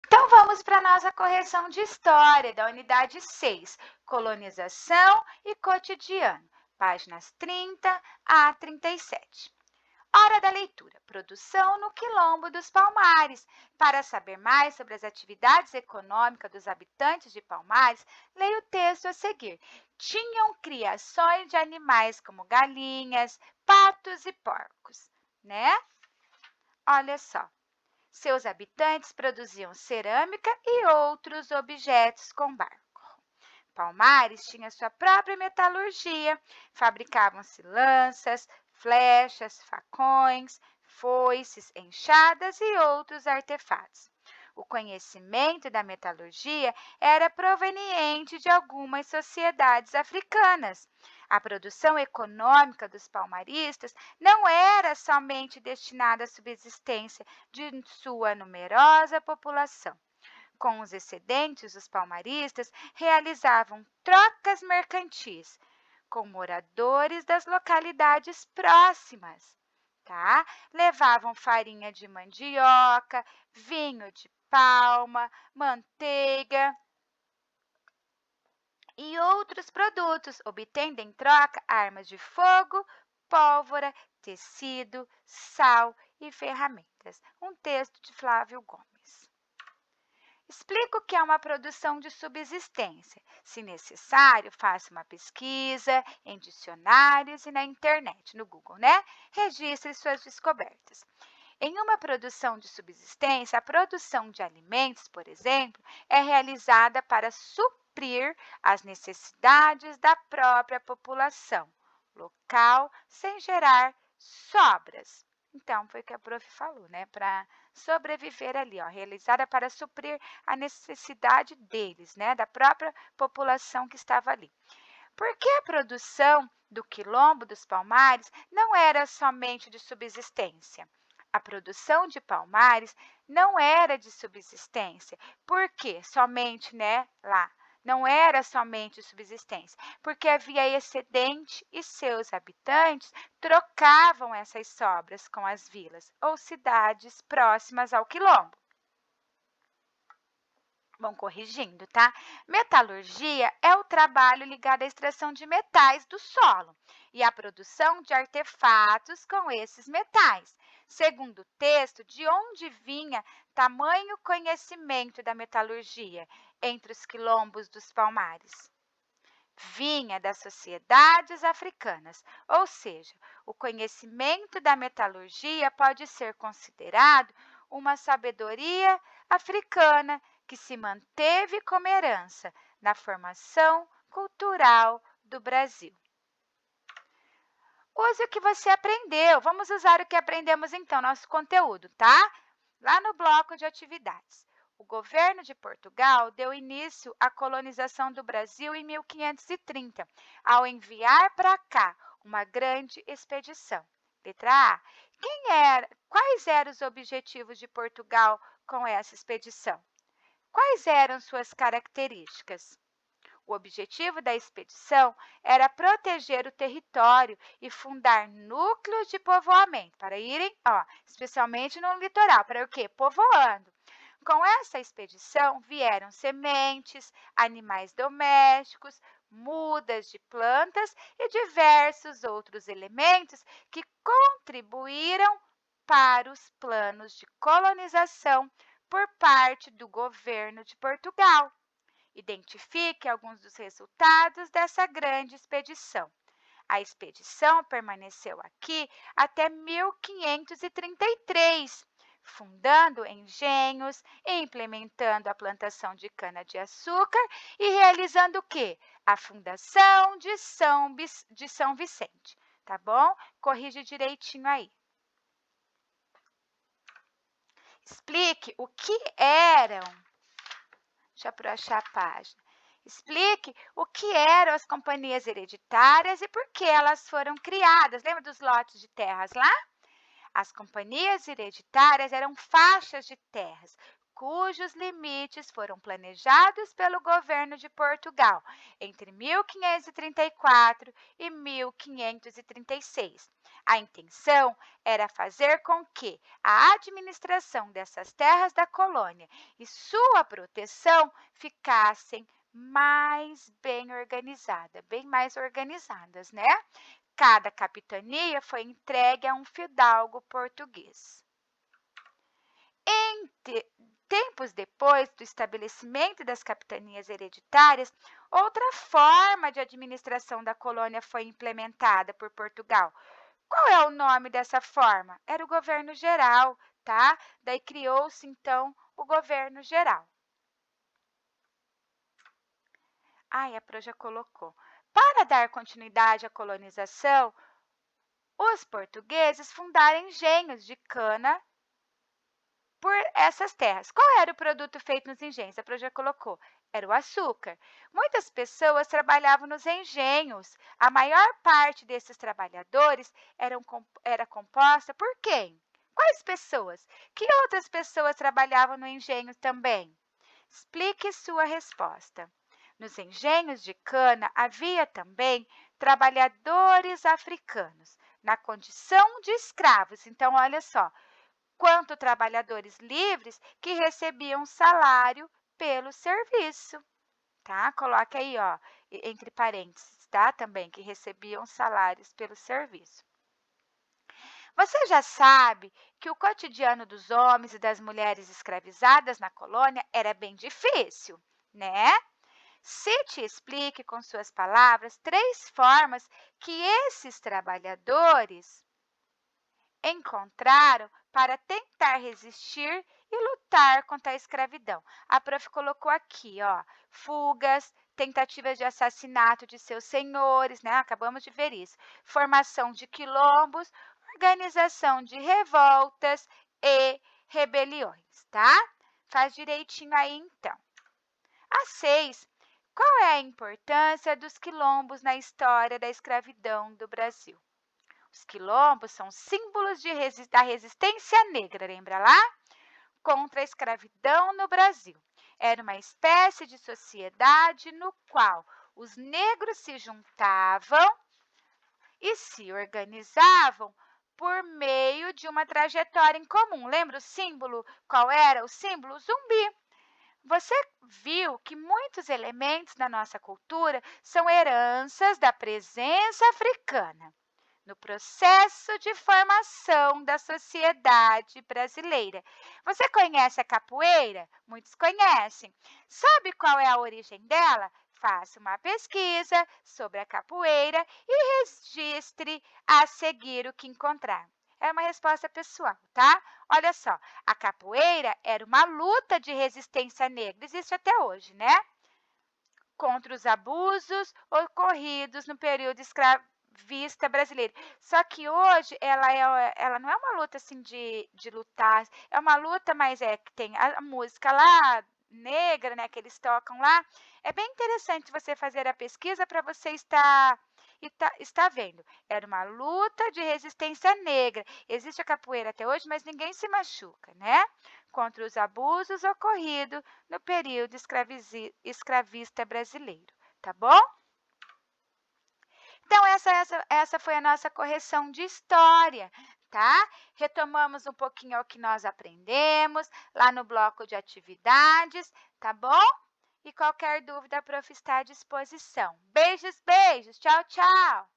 Então, vamos para a nossa correção de história da unidade 6, colonização e cotidiano, páginas 30 a 37. Hora da leitura. Produção no Quilombo dos Palmares. Para saber mais sobre as atividades econômicas dos habitantes de Palmares, leia o texto a seguir. Tinham criações de animais como galinhas, patos e porcos, né? Olha só. Seus habitantes produziam cerâmica e outros objetos com barro. Palmares tinha sua própria metalurgia, fabricavam-se lanças, flechas, facões, foices, enxadas e outros artefatos. O conhecimento da metalurgia era proveniente de algumas sociedades africanas. A produção econômica dos palmaristas não era somente destinada à subsistência de sua numerosa população. Com os excedentes, os palmaristas realizavam trocas mercantis com moradores das localidades próximas, tá? Levavam farinha de mandioca, vinho de palma, manteiga e outros produtos, obtendo em troca armas de fogo, pólvora, tecido, sal e ferramentas. Um texto de Flávio Gomes. Explica o que é uma produção de subsistência. Se necessário, faça uma pesquisa em dicionários e na internet, no Google, né? Registre suas descobertas. Em uma produção de subsistência, a produção de alimentos, por exemplo, é realizada para suprir as necessidades da própria população local, sem gerar sobras. Então, foi o que a prof falou, né? Para sobreviver ali, ó, realizada para suprir a necessidade deles, né? Da própria população que estava ali. Porque a produção do Quilombo dos Palmares não era somente de subsistência. A produção de Palmares não era de subsistência. Por quê? Somente, né, lá. Não era somente subsistência, porque havia excedente e seus habitantes trocavam essas sobras com as vilas ou cidades próximas ao quilombo. Vão corrigindo, tá? Metalurgia é o trabalho ligado à extração de metais do solo e à produção de artefatos com esses metais. Segundo o texto, de onde vinha tamanho conhecimento da metalurgia entre os quilombos dos Palmares? Vinha das sociedades africanas, ou seja, o conhecimento da metalurgia pode ser considerado uma sabedoria africana que se manteve como herança na formação cultural do Brasil. Use o que você aprendeu. Vamos usar o que aprendemos então, nosso conteúdo, tá? Lá no bloco de atividades. O governo de Portugal deu início à colonização do Brasil em 1530, ao enviar para cá uma grande expedição. Letra A. Quais eram os objetivos de Portugal com essa expedição? Quais eram suas características? O objetivo da expedição era proteger o território e fundar núcleos de povoamento, para irem, especialmente no litoral, para o quê? Povoando. Com essa expedição vieram sementes, animais domésticos, mudas de plantas e diversos outros elementos que contribuíram para os planos de colonização por parte do governo de Portugal. Identifique alguns dos resultados dessa grande expedição. A expedição permaneceu aqui até 1533, fundando engenhos, implementando a plantação de cana-de-açúcar e realizando o quê? A fundação de São Vicente, tá bom? Corrige direitinho aí. Explique o que eram. Deixa eu achar a página. Explique o que eram as companhias hereditárias e por que elas foram criadas. Lembra dos lotes de terras lá? As companhias hereditárias eram faixas de terras, cujos limites foram planejados pelo governo de Portugal entre 1534 e 1536. A intenção era fazer com que a administração dessas terras da colônia e sua proteção ficassem bem mais organizadas, né? Cada capitania foi entregue a um fidalgo português. Tempos depois do estabelecimento das capitanias hereditárias, outra forma de administração da colônia foi implementada por Portugal. Qual é o nome dessa forma? Era o governo geral, tá? Daí criou-se, então, o governo geral. A Pro já colocou. Para dar continuidade à colonização, os portugueses fundaram engenhos de cana por essas terras. Qual era o produto feito nos engenhos? A Pro já colocou. Era o açúcar. Muitas pessoas trabalhavam nos engenhos. A maior parte desses trabalhadores era composta por quem? Quais pessoas? Que outras pessoas trabalhavam no engenho também? Explique sua resposta. Nos engenhos de cana havia também trabalhadores africanos, na condição de escravos. Então, olha só, quanto trabalhadores livres que recebiam salário pelo serviço, tá? Coloque aí, ó, entre parênteses, tá? Também que recebiam salários pelo serviço. Você já sabe que o cotidiano dos homens e das mulheres escravizadas na colônia era bem difícil, né? Cite e explique com suas palavras 3 formas que esses trabalhadores encontraram para tentar resistir e lutar contra a escravidão. A prof colocou aqui, ó, fugas, tentativas de assassinato de seus senhores, né? Acabamos de ver isso. Formação de quilombos, organização de revoltas e rebeliões, tá? Faz direitinho aí, então. A 6. Qual é a importância dos quilombos na história da escravidão do Brasil? Os quilombos são símbolos da resistência negra, lembra lá? Contra a escravidão no Brasil. Era uma espécie de sociedade no qual os negros se juntavam e se organizavam por meio de uma trajetória em comum. Lembra o símbolo? Qual era o símbolo? Zumbi. Você viu que muitos elementos da nossa cultura são heranças da presença africana no processo de formação da sociedade brasileira. Você conhece a capoeira? Muitos conhecem. Sabe qual é a origem dela? Faça uma pesquisa sobre a capoeira e registre a seguir o que encontrar. É uma resposta pessoal, tá? Olha só, a capoeira era uma luta de resistência negra, existe até hoje, né? Contra os abusos ocorridos no período escravista brasileiro. Só que hoje ela não é uma luta assim de lutar, é uma luta, mas que tem a música lá negra, né, que eles tocam lá. É bem interessante você fazer a pesquisa para você estar vendo. Era uma luta de resistência negra. Existe a capoeira até hoje, mas ninguém se machuca, né? Contra os abusos ocorridos no período escravista brasileiro, tá bom? Então, essa foi a nossa correção de história, tá? Retomamos um pouquinho o que nós aprendemos lá no bloco de atividades, tá bom? E qualquer dúvida, a prof está à disposição. Beijos, beijos. Tchau, tchau.